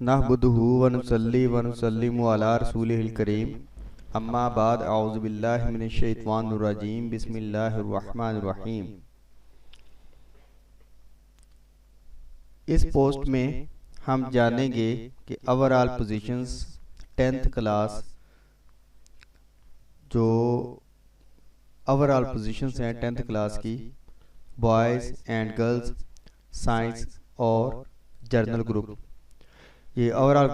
नहमदुहु व नुसल्ली व नुसल्लिमु अला रसूलिहिल करीम अम्मा बाद औज़ु बिल्लाहि मिनश शैतानिर रजीम बिस्मिल्लाहिर रहमानिर रहीम। इस पोस्ट में हम जानेंगे कि ओवरऑल पोजीशंस 10th क्लास जो ओवरऑल पोजीशंस हैं 10th क्लास की बॉयज़ एंड गर्ल्स साइंस और जर्नल ग्रुप, ये ओवरऑल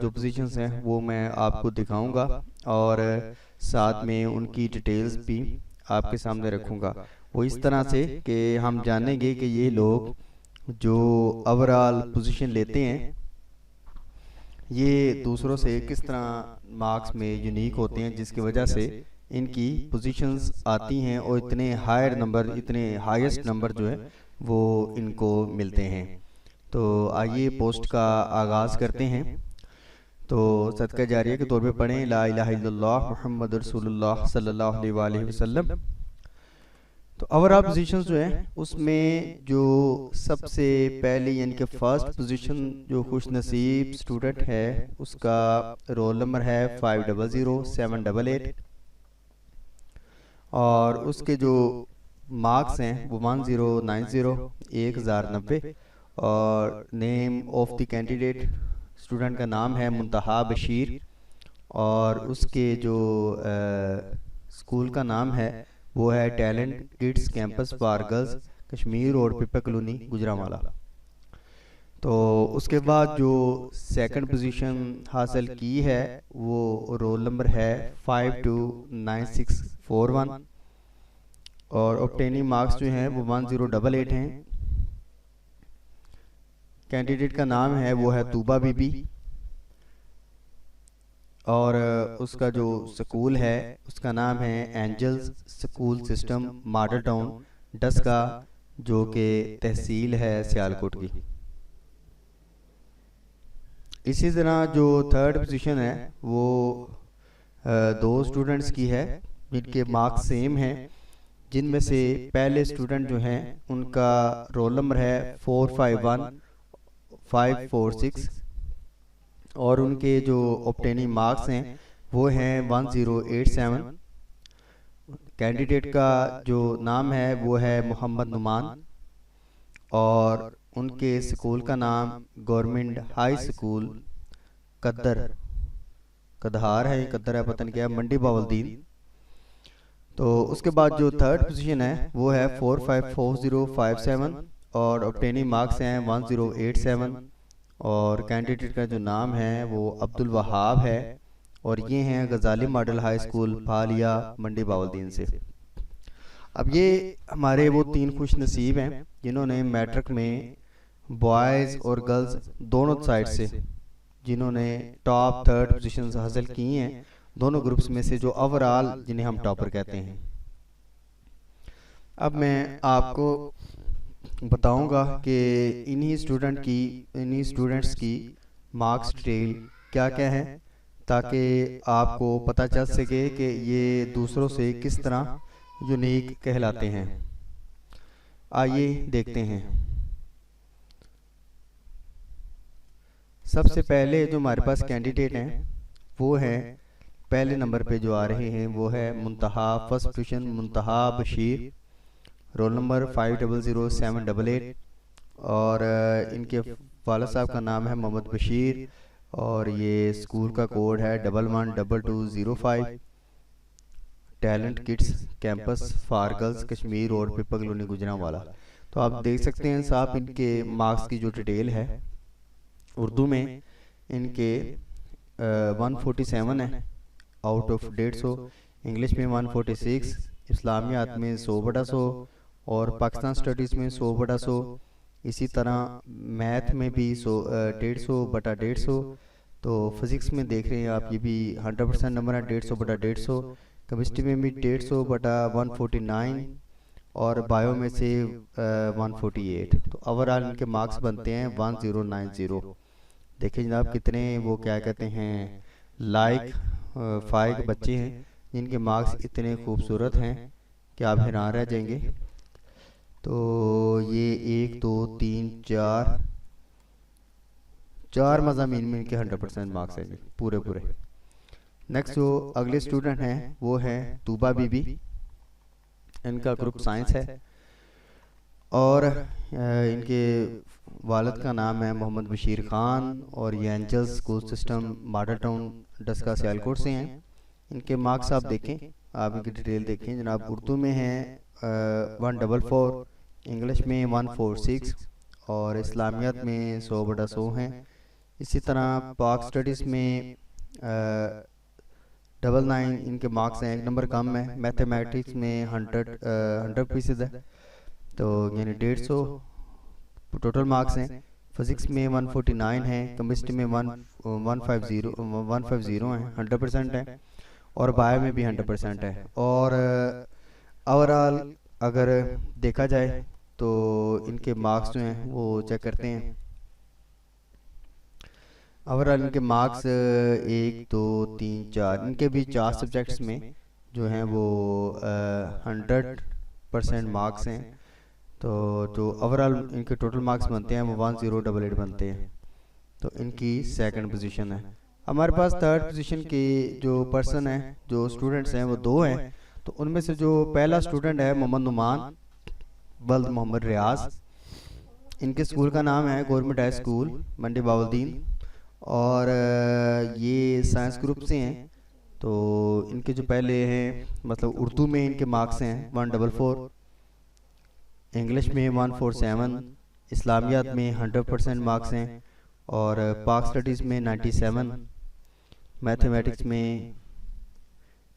जो पोजीशंस हैं वो मैं आपको दिखाऊंगा और साथ में उनकी डिटेल्स भी आपके सामने रखूंगा। वो इस तरह से कि हम जानेंगे कि ये लोग जो ओवरऑल पोजीशन लेते हैं ये दूसरों से किस तरह मार्क्स में यूनिक होते हैं, जिसकी वजह से इनकी पोजीशंस आती हैं और इतने हायर नंबर, इतने हाईएस्ट नंबर जो है वो इनको मिलते हैं। तो आइए पोस्ट का आगाज़ करते हैं। तो सदका जारिया के तौर पे पढ़ें ला इलाहा इल्लल्लाह मुहम्मद रसूलुल्लाह सल्लल्लाहु अलैहि वसल्लम। तो ओवरऑल पोजीशन जो है उसमें जो सबसे पहले यानी कि फर्स्ट पोजीशन जो खुश नसीब स्टूडेंट है उसका रोल नंबर है 500788 और उसके जो मार्क्स हैं वो 1090 1090 और name of the candidate student का नाम है मुंतहा बशीर और उसके जो स्कूल का नाम है वो है talent kids campus for girls Kashmir और पिपा कॉलोनी गुजरांवाला। तो उसके बाद जो सेकंड पोजीशन हासिल की है वो रोल नंबर है 529641 और ऑब्टेनिंग मार्क्स जो हैं वो 1088 हैं। कैंडिडेट का नाम है वो है तूबा बीबी और उसका जो स्कूल है उसका नाम है angels school system model town Daska जो कि तहसील है सियालकोट की। इसी तरह जो थर्ड पोजीशन है वो दो स्टूडेंट्स की है जिनके मार्क्स सेम हैं, जिनमें से पहले स्टूडेंट जो हैं उनका रोल नंबर है 4546 और उनके जो ऑब्टेनिंग मार्क्स हैं वो हैं 1087। कैंडिडेट का जो नाम है वो है मोहम्मद नुमान और उनके स्कूल का नाम गवर्नमेंट हाई स्कूल कदहार है, कद्दर है, पता नहीं क्या, मंडी बावलदीन। तो उसके बाद जो थर्ड पोजीशन है वो है 454057 और ऑब्टेनिंग मार्क्स हैं 1087 और कैंडिडेट का जो नाम है वो अब्दुल वहाब है और ये हैं गजाली मॉडल हाई स्कूल फालिया मंडी बावलदीन से। अब ये हमारे वो तीन खुश नसीब हैं जिन्होंने मैट्रिक में बॉयज़ और गर्ल्स दोनों साइड से जिन्होंने टॉप थर्ड पोजीशंस हासिल की हैं दोनों ग्रुप्स में से, जो ओवरऑल जिन्हें हम टॉपर कहते हैं। अब मैं आपको बताऊंगा कि इन्हीं स्टूडेंट्स की मार्क्स डिटेल क्या क्या है ताकि आपको पता चल सके कि ये दूसरों से किस तरह यूनिक कहलाते हैं। आइए देखते हैं। सबसे पहले जो हमारे पास कैंडिडेट हैं वो है पहले नंबर पे जो आ रहे हैं वो है Muntaha, first position Muntaha Bashir, roll number 500788 और इनके वाला साहब का नाम है मोहम्मद बशीर और ये स्कूल का कोड है 112205 talent kids campus for girls Kashmir और पिपा कॉलोनी गुजरांवाला। तो आप देख सकते हैं साहब इनके मार्क्स की जो डिटेल है उर्दू में इनके 147 है आउट ऑफ 150, इंग्लिश में 146, इस्लामियात में 100/100 और पाकिस्तान स्टडीज़ में 100/100, इसी तरह मैथ में भी 150/150। तो फिज़िक्स में देख रहे हैं आप ये भी 100% नंबर है 150/150, केमिस्ट्री में भी 150/149 और बायो में से 148। तो ओवरऑल इनके मार्क्स बनते हैं 1090। देखिए जनाब कितने वो क्या कहते हैं लाइक फाइक बच्चे हैं जिनके मार्क्स इतने खूबसूरत हैं कि आप हैरान रह जाएंगे। तो ये 1 2 3 4 4 मज़ामीन में इनके 100% मार्क्स हैं पूरे पूरे। नेक्स्ट जो अगले स्टूडेंट हैं वो है तूबा बीबी, इनका ग्रुप साइंस है और इनके वालिद का नाम है मोहम्मद बशीर ख़ान और ये angels school system model town Daska Sialkot से हैं। इनके मार्क्स आप देखें, आप इनकी डिटेल देखें जनाब। उर्दू में हैं 144, इंग्लिश में 146 और इस्लामियात में 100/100 हैं। इसी तरह पाक स्टडीज़ में 99 इनके मार्क्स हैं, 1 नंबर कम है। मैथमेटिक्स में 100% है, तो यानी 150 टोटल मार्क्स हैं। फिज़िक्स में 149 है, केमिस्ट्री में 150 हैं, 100% है और बायो में भी 100% है। और ओवरऑल अगर देखा जाए तो इनके मार्क्स जो हैं वो चेक करते हैं। ओवरऑल इनके मार्क्स 1 2 3 4 इनके भी 4 सब्जेक्ट्स में जो हैं वो 100% मार्क्स हैं। तो जो ओवरऑल इनके टोटल मार्क्स बनते हैं वो 1088 बनते हैं, तो इनकी सेकंड पोजीशन है। हमारे पास थर्ड पोजीशन के जो पर्सन हैं, जो स्टूडेंट्स हैं वो 2 हैं। तो उनमें से जो पहला स्टूडेंट है मोहम्मद नुमान बल्द मोहम्मद रियाज, इनके स्कूल का नाम है गवर्नमेंट हाई स्कूल मंडी बाउद्दीन और ये साइंस ग्रुप से हैं। तो इनके जो पहले हैं मतलब उर्दू में इनके मार्क्स हैं 144, इंग्लिश में 147, इस्लामियात में 100% मार्क्स हैं और पाक स्टडीज़ में 97, मैथमेटिक्स में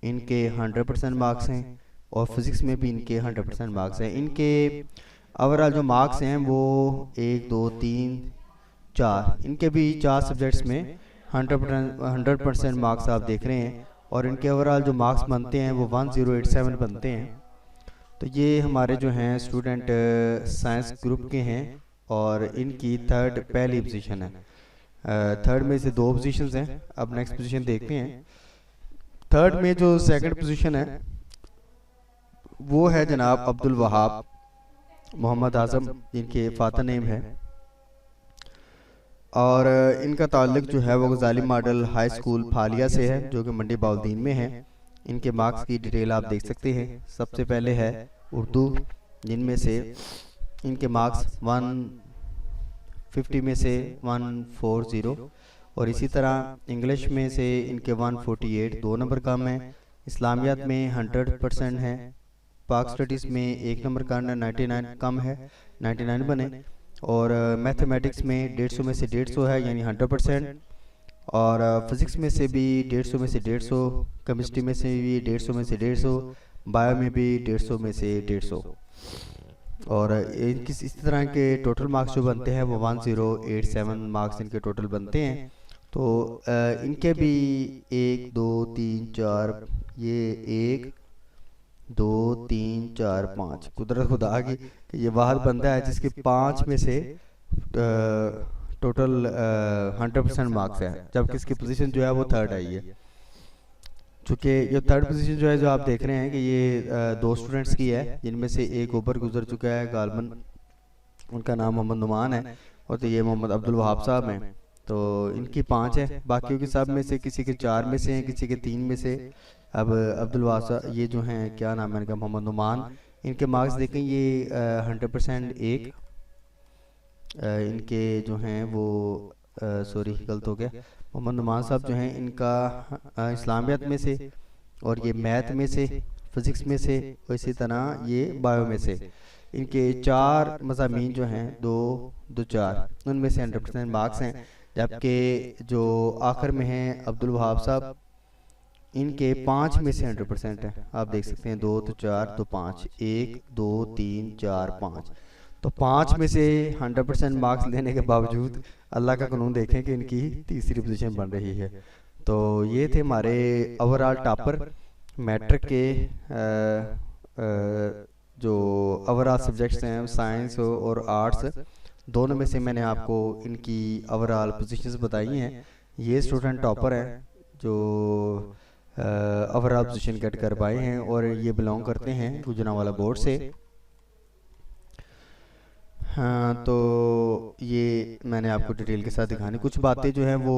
इनके 100% मार्क्स हैं और फिज़िक्स में भी इनके 100% मार्क्स हैं। इनके ओवरऑल जो मार्क्स हैं वो 1 2 3 4 इनके भी 4 सब्जेक्ट्स में 100% मार्क्स आप देख रहे हैं और इनके ओवरऑल जो मार्क्स बनते हैं वो 1087 बनते हैं। तो ये हमारे जो हैं स्टूडेंट साइंस ग्रुप के हैं और इनकी थर्ड पहली पोजीशन है। थर्ड में से 2 पोजीशंस हैं। अब नेक्स्ट पोजीशन देखते हैं। थर्ड में जो सेकंड पोजीशन है वो है जनाब अब्दुल वहाब मोहम्मद आज़म, इनके फादर नेम है और इनका ताल्लुक जो है वो गजाली मॉडल हाई स्कूल फालिया से है जो कि मंडी बाउद्दीन में है। इनके मार्क्स की डिटेल आप देख सकते हैं। सबसे पहले है उर्दू, जिनमें से इनके मार्क्स 150 में से 140 और इसी तरह इंग्लिश में से इनके 148, 2 नंबर कम है। इस्लामियात में 100% है, पाक स्टडीज़ में 1 नंबर का 99 कम है, 99 बने और मैथमेटिक्स में 150 में से 150 है यानी 100% और फिज़िक्स में से भी 150 में से 150, केमिस्ट्री में से भी 150 में से 150, बायो में भी 150 में से 150 और इनकी इस तरह के टोटल मार्क्स जो बनते हैं वो 1087 मार्क्स इनके टोटल बनते हैं। तो इनके भी 1 2 3 4 ये 1 2 3 4 5 कुदरत खुदा की कि ये वाहद बंदा है जिसके 5 में से टोटल 100% मार्क्स है, जबकि इसकी पोजीशन जो है वो थर्ड आई है। चूँकि ये थर्ड पोजीशन जो है जो आप देख रहे हैं कि ये 2 स्टूडेंट्स की है, जिनमें से एक ऊपर गुजर चुका है गालबन, उनका नाम मोहम्मद नुमान है और तो ये मोहम्मद अब्दुल वहाब साहब हैं। तो इनकी 5 है, बाकियों की सब में से किसी के 4 में से हैं, किसी के 3 में से। अब अब्दुल वहाब साहब ये जो हैं क्या नाम है इनका, मोहम्मद नुमान, इनके मार्क्स देखें ये 100% एक इनके जो हैं वो सॉरी गलत हो गया। मोहम्मद नुमान साहब जो हैं इनका इस्लामियत में से और ये मैथ में से, फिज़िक्स में से और इसी तरह ये बायो में से। इनके 4 मज़ामीन जो हैं 2 2 4 उनमें से 100% मार्क्स हैं, जबकि जो आखिर में हैं अब्दुल वहाब साहब, इनके 5 में से 100% है। आप देख सकते हैं 2 तो 4 तो 5, 1 2 3 4 5, तो 5 में से 100% मार्क्स लेने के बावजूद अल्लाह का कानून देखें कि इनकी तीसरी पोजीशन बन रही है। तो ये थे हमारे ओवरऑल टॉपर मैट्रिक के जो ओवरऑल सब्जेक्ट्स हैं साइंस और आर्ट्स दोनों में से मैंने आपको इनकी ओवरऑल पोजीशंस बताई हैं। ये स्टूडेंट टॉपर हैं जो ओवरऑल पोजीशन गेट कर पाए हैं और ये बिलोंग करते हैं गुजरांवाला बोर्ड से। हाँ, तो ये मैंने आपको डिटेल के साथ दिखानी, कुछ बातें जो हैं वो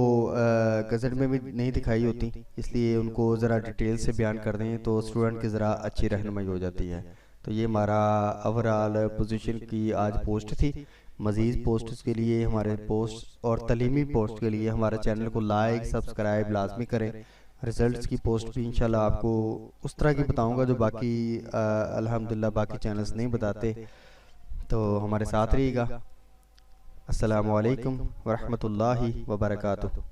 गज़ट में भी नहीं दिखाई होती, इसलिए उनको ज़रा डिटेल से बयान कर दें तो स्टूडेंट की ज़रा अच्छी रहनुमाई हो जाती है। तो ये हमारा ओवरऑल पोजीशन की आज पोस्ट थी। मज़ीद पोस्ट्स के लिए, हमारे पोस्ट और तालीमी पोस्ट के लिए हमारे चैनल को लाइक सब्सक्राइब लाजमी करें। रिज़ल्ट्स की पोस्ट भी इंशाल्लाह आपको उस तरह की बताऊंगा जो बाकी अल्हम्दुलिल्लाह बाकी चैनल्स नहीं बताते। तो हमारे साथ रहिएगा। अस्सलामु अलैकुम वरहमतुल्लाहि वबरकातुहू।